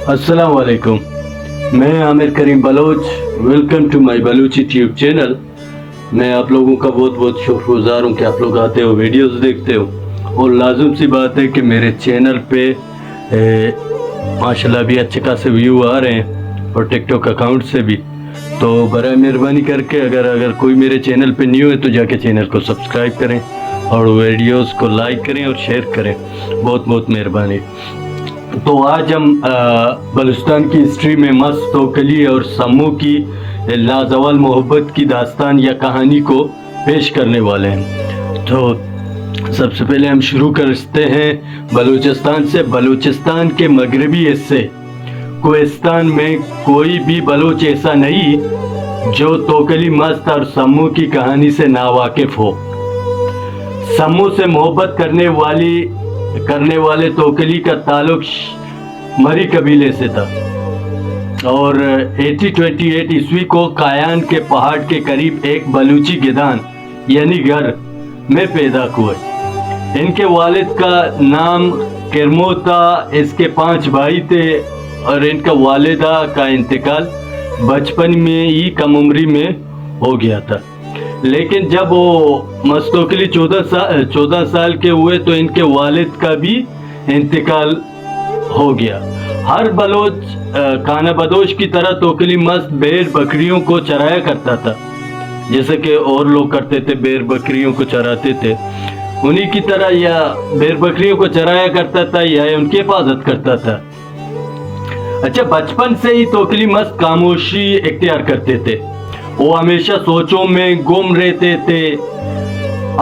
अस्सलाम वालेकुम। मैं Aamir Karim Baloch, welcome to my Balochi tube channel. मैं आप लोगों का बहुत बहुत शुक्रगुजार हूँ कि आप लोग आते हो, वीडियोस देखते हो, और लाजुम सी बात है कि मेरे चैनल पे माशाल्लाह भी अच्छे खासे व्यू आ रहे हैं और टिकटॉक अकाउंट से भी। तो बराए मेहरबानी करके अगर कोई मेरे चैनल पे न्यू है तो जाके चैनल को सब्सक्राइब करें और वीडियोस को लाइक करें और शेयर करें, बहुत बहुत मेहरबानी। तो आज हम बलूचिस्तान की हिस्ट्री में मस्त तोकली और सम्मू की लाजवाल मोहब्बत की दास्तान या कहानी को पेश करने वाले हैं। तो सबसे पहले हम शुरू करते हैं बलूचिस्तान से। बलूचिस्तान के मगरबी हिस्से कोहिस्तान में कोई भी बलोच ऐसा नहीं जो तोकली मस्त और सम्मू की कहानी से नावाकिफ हो। सम्मू से मोहब्बत करने वाले तोकली का ताल्लुक मरी कबीले से था और 1828 ईस्वी को कायान के पहाड़ के करीब एक बलूची गिदान यानी घर में पैदा हुए। इनके वालिद का नाम किरमो था, इसके 5 भाई थे और इनका वालिदा का इंतकाल बचपन में ही कम उम्री में हो गया था। लेकिन जब वो मस्तोकली 14 साल के हुए तो इनके वालिद का भी इंतकाल हो गया। हर बलोच खाना बदोश की तरह तोकली मस्त भेड़ बकरियों को चराया करता था, जैसे कि और लोग करते थे, भेड़ बकरियों को चराते थे। उन्हीं की तरह या भेड़ बकरियों को चराया करता था या उनकी हिफाजत करता था। अच्छा, बचपन से ही तोकली मस्त खामोशी इख्तियार करते थे। वो हमेशा सोचों में गुम रहते थे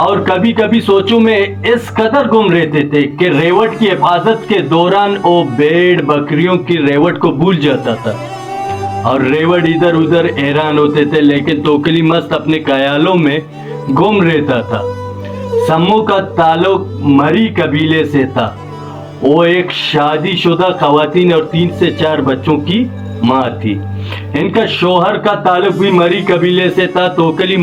और कभी कभी सोचों में इस कदर गुम रहते थे कि रेवट की हिफाजत के दौरान वो भेड़ बकरियों की रेवट को भूल जाता था और रेवट इधर उधर हैरान होते थे। लेकिन तोकली मस्त अपने ख्यालों में गुम रहता था। सम्मू का ताल्लुक मरी कबीले से था। वो एक शादीशुदा खवातीन और 3 से 4 बच्चों की माँ थी। इनका शोहर का ताल्लुक भी मरी कबीले से था। तोकली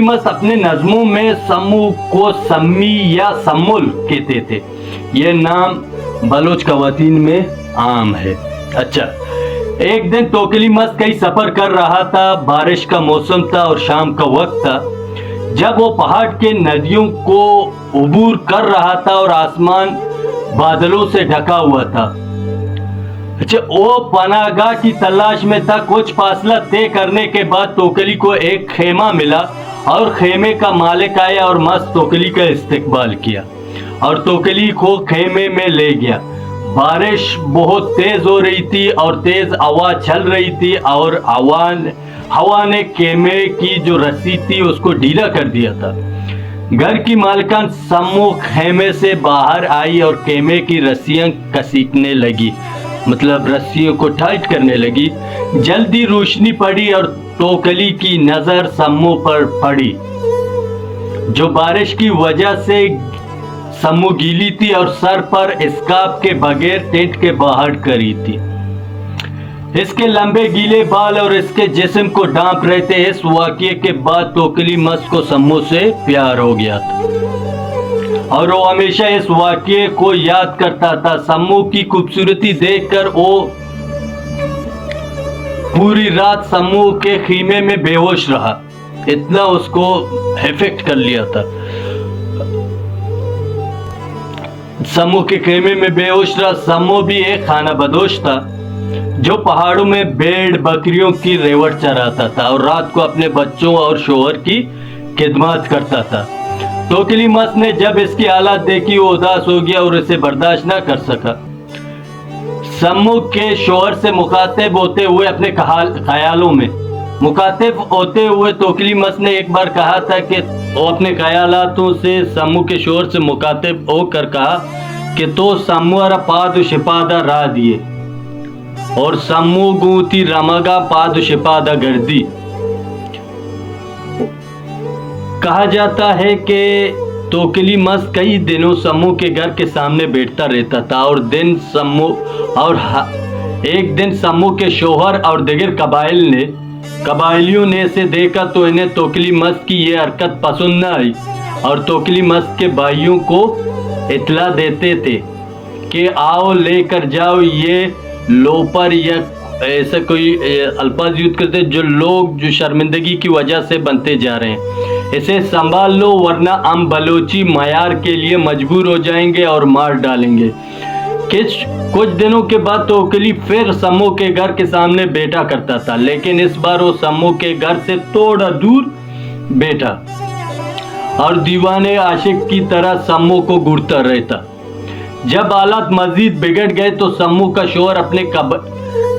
मस्त अपने नज़मों में सम्मू को सम्मी या सम्मुल कहते थे। ये नाम बलोच खवातीन में आम है। अच्छा, एक दिन तोकली मस्त कहीं सफर कर रहा था। बारिश का मौसम था और शाम का वक्त था जब वो पहाड़ के नदियों को उबूर कर रहा था और आसमान बादलों से ढका हुआ था। अच्छा, वो पनाहगाह की तलाश में था। कुछ फासला तय करने के बाद तोकली को एक खेमा मिला और खेमे का मालिक आया और मस्त तोकली का इस्तकबाल किया और तोकली को खेमे में ले गया। बारिश बहुत तेज हो रही थी और तेज हवा चल रही थी और हवा ने खेमे की जो रस्सी थी उसको ढीला कर दिया था। घर की मालकान सम्मू खेमे से बाहर आई और खेमे की रस्सियां कसीटने लगी, मतलब रस्सियों को टाइट करने लगी। जल्दी रोशनी पड़ी और तोकली की नजर सम्मू पर पड़ी जो बारिश की वजह से सम्मू गीली थी और सर पर स्कार्फ के बगैर टेंट के बाहर खड़ी थी। इसके लंबे गीले बाल और इसके जिस्म को ढांप रहे थे। इस वाक़ये के बाद तोकली मस्त को सम्मू से प्यार हो गया था और वो हमेशा इस वाक़ये को याद करता था। सम्मू की खूबसूरती देखकर वो पूरी रात सम्मू के खीमे में बेहोश रहा, इतना उसको इफेक्ट कर लिया था। सम्मू के खेमे में बेहोश रहा। सम्मू भी एक खाना बदोश था जो पहाड़ों में भेड़ बकरियों की रेवट चराता था और रात को अपने बच्चों और शोहर की खिदमत करता था। तोकली मस्त ने जब इसकी हालत देखी वो उदास हो गया और इसे बर्दाश्त न कर सका। सम्मू के शोहर से मुखातिब होते हुए अपने ख्यालों में तोकली मस्त ने एक बार कहा था कि वो अपने ख्यालातों से सम्मू के शोहर से मुखातिब होकर कहा कि तो सम्मुरा पादु शिपादा रा दिए और सम्मू गूती रमगा पादु शिपादा गर्दी। कहा जाता है कि तोकली मस्त कई दिनों सम्मू के घर के सामने बैठता रहता था और एक दिन सम्मू के शोहर और दिगर कबाइलियों ने इसे देखा तो इन्हें तोकली मस्त की ये हरकत पसंद न आई और तोकली मस्त के भाइयों को इतला देते थे کہ آؤ لے کر جاؤ یہ لوپر یا ایسا کوئی الفاظ یوز کرتے جو لوگ جو شرمندگی کی وجہ سے بنتے جا رہے ہیں، اسے سنبھال لو ورنہ ہم بلوچی معیار کے لیے مجبور ہو جائیں گے اور مار ڈالیں گے۔ کچھ دنوں کے بعد توکلی پھر سمو کے گھر کے سامنے بیٹھا کرتا تھا، لیکن اس بار وہ سمو کے گھر سے تھوڑا دور بیٹھا اور دیوانے عاشق کی طرح سمو کو گھورتا رہتا۔ جب حالات مزید بگڑ گئے تو سمو کا شوہر اپنے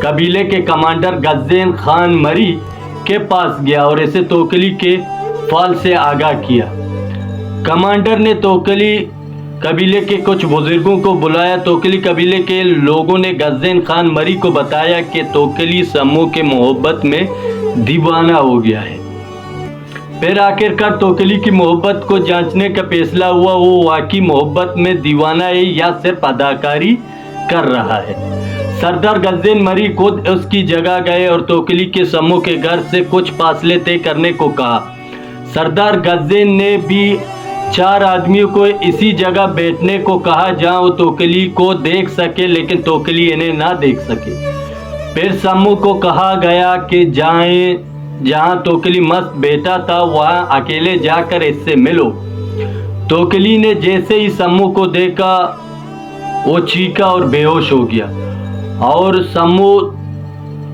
قبیلے کے کمانڈر غزین خان مری کے پاس گیا اور اسے توکلی کے فال سے آگاہ کیا۔ کمانڈر نے توکلی قبیلے کے کچھ بزرگوں کو بلایا۔ توکلی قبیلے کے لوگوں نے غزین خان مری کو بتایا کہ توکلی سمو کے محبت میں دیوانہ ہو گیا ہے۔ پھر آخرکار توکلی کی محبت کو جانچنے کا فیصلہ ہوا، وہ واقعی محبت میں دیوانہ ہے یا صرف اداکاری کر رہا ہے۔ سردار غزین مری خود اس کی جگہ گئے اور توکلی کے سمو کے گھر سے کچھ فاصلے طے کرنے کو کہا۔ سردار غزین نے بھی 4 آدمیوں کو اسی جگہ بیٹھنے کو کہا جہاں وہ توکلی کو دیکھ سکے لیکن توکلی انہیں نہ دیکھ سکے۔ پھر سمو کو کہا گیا کہ جہاں توکلی مست بیٹھا تھا وہاں اکیلے جا کر اس سے ملو۔ توکلی نے جیسے ہی سمو کو دیکھا وہ چیخا اور بے ہوش ہو گیا، اور سمو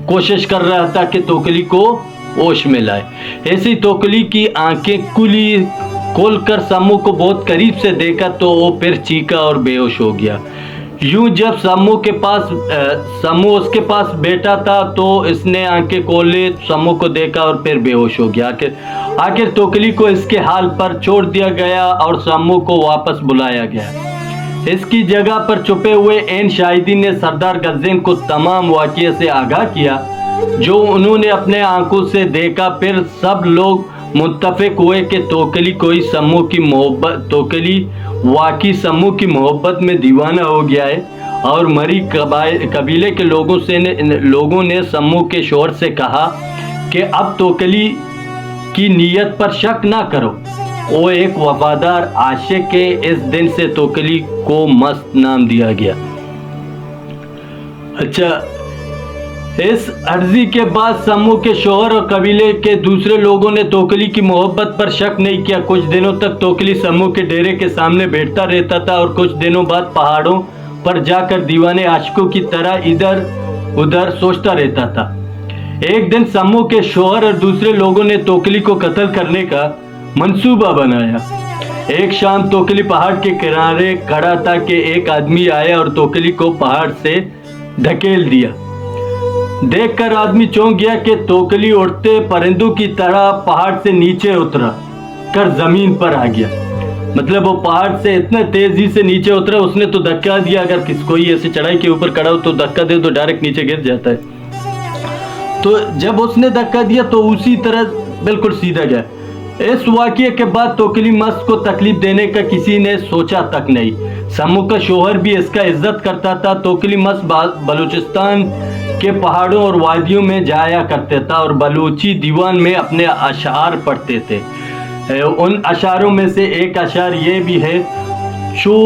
کوشش کر رہا تھا کہ توکلی کو ہوش میں لائے۔ ایسی توکلی کی آنکھیں کھول کر سمو کو بہت قریب سے دیکھا تو وہ پھر چیخا اور بے ہوش ہو گیا۔ یوں جب سمو اس کے پاس بیٹھا تھا تو اس نے آنکھیں کھولے، سمو کو دیکھا اور پھر بے ہوش ہو گیا۔ آخر توکلی کو اس کے حال پر چھوڑ دیا گیا اور سمو کو واپس بلایا گیا۔ اس کی جگہ پر چھپے ہوئے عین شاہدین نے سردار غزین کو تمام واقعے سے آگاہ کیا جو انہوں نے اپنے آنکھوں سے دیکھا۔ پھر سب لوگ متفق ہوئے کہ توکلی واقعی سمو کی محبت میں دیوانہ ہو گیا ہے، اور مری قبیلے کے لوگوں نے سمو کے شوہر سے کہا کہ اب توکلی کی نیت پر شک نہ کرو، وہ ایک وفادار عاشق ہے۔ اس دن سے توکلی کو مست نام دیا گیا۔ اچھا، اس عرضی کے بعد سمو کے شوہر اور قبیلے کے دوسرے لوگوں نے توکلی کی محبت پر شک نہیں کیا۔ کچھ دنوں تک توکلی سمو کے ڈیرے کے سامنے بیٹھتا رہتا تھا اور کچھ دنوں بعد پہاڑوں پر جا کر دیوانے عاشقوں کی طرح ادھر ادھر سوچتا رہتا تھا۔ ایک دن سمو کے شوہر اور دوسرے لوگوں نے توکلی کو قتل کرنے کا منصوبہ بنایا۔ ایک شام توکلی پہاڑ کے کنارے کھڑا تھا کہ ایک آدمی آیا اور توکلی کو پہاڑ سے دھکیل دیا۔ دیکھ کر آدمی چونک گیا کہ توکلی اڑتے پرندوں کی طرح پہاڑ سے نیچے اترا کر زمین پر آ گیا۔ مطلب وہ پہاڑ سے اتنا تیزی سے نیچے اترا، اس نے تو دھکا دیا، اگر کوئی ایسے چڑھائی کے اوپر کھڑا ہو تو دھکا دے تو ڈائریکٹ نیچے گر جاتا ہے، تو جب اس نے دھکا دیا تو اسی طرح بالکل سیدھا گیا۔ اس واقعے کے بعد توکلی مست کو تکلیف دینے کا کسی نے سوچا تک نہیں۔ سمو کا شوہر بھی اس کا عزت کرتا تھا۔ توکلی مست بلوچستان کے پہاڑوں اور وادیوں میں جایا کرتے تھا اور بلوچی دیوان میں اپنے اشعار پڑھتے تھے۔ ان اشعاروں میں سے ایک اشعار یہ بھی ہے: چو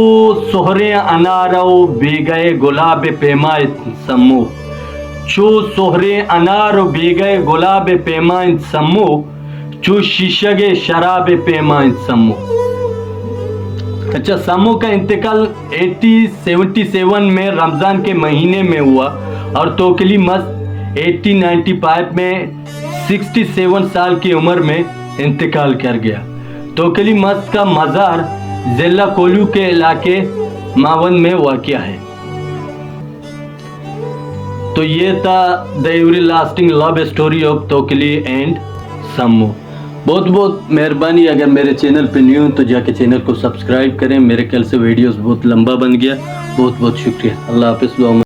سہرے انارو بیگئے گلاب پیمائے سمو، چو سہرے انارو بیگئے گلاب پیمائے سمو، چو شیشگ شراب پیمائے سمو۔ اچھا، سمو کا انتقال 1877 میں رمضان کے مہینے میں ہوا اور توکلی مست 1895 میں 67 سال کی عمر میں انتقال کر گیا۔ توکلی مست کا مزار ضلع کولو کے علاقے ماون میں واقع ہے۔ تو یہ تھا the everlasting love story of Tawakali and Sammo. بہت بہت مہربانی، اگر میرے چینل پہ نیو ہیں تو جا کے چینل کو سبسکرائب کریں۔ میرے خیال سے ویڈیوز بہت لمبا بن گیا۔ بہت بہت شکریہ۔ اللہ حافظ۔